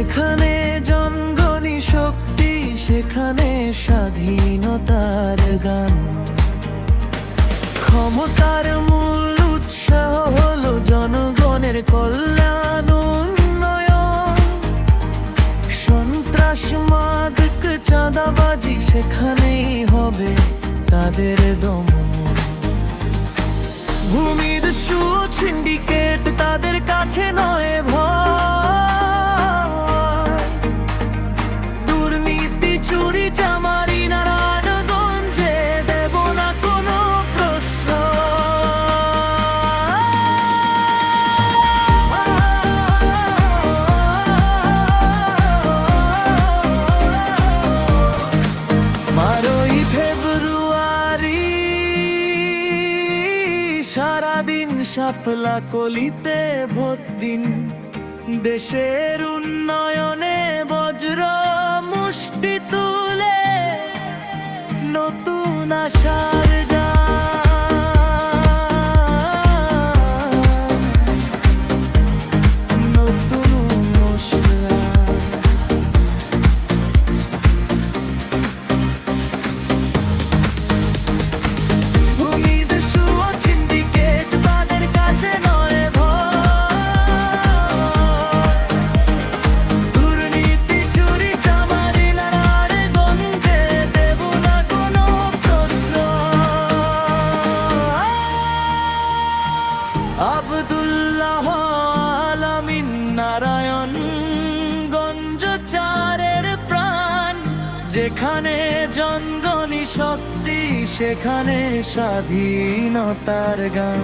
যেখানে জনগণই শক্তি সেখানে স্বাধীনতার গান। ক্ষমতার মূল উৎসাহ হলো জনগণের কল্যাণ উন্নয়ন। সন্ত্রাস মাদক চাঁদাবাজি সেখানেই হবে তাদের দমন। ভূমির সুদ সিন্ডিকেট তাদের কাছে নয় ভয়। দুর্নীতি চুরি চামারি নারায়ণগঞ্জে দেব না কোনো প্রশ্রয়। 12ই ফেব্রুয়ারি সারাদিন শাপলা কলিতে ভোট দিন। দেশের উন্নয়নে বজ্র মুষ্টি তুলে নতুন আশার গান। নতুন মশলা আব্দুল্লাহ আলামিন নারায়ণগঞ্জ চারের প্রাণ। যেখানে জনগণই শক্তি সেখানে স্বাধীনতার গান।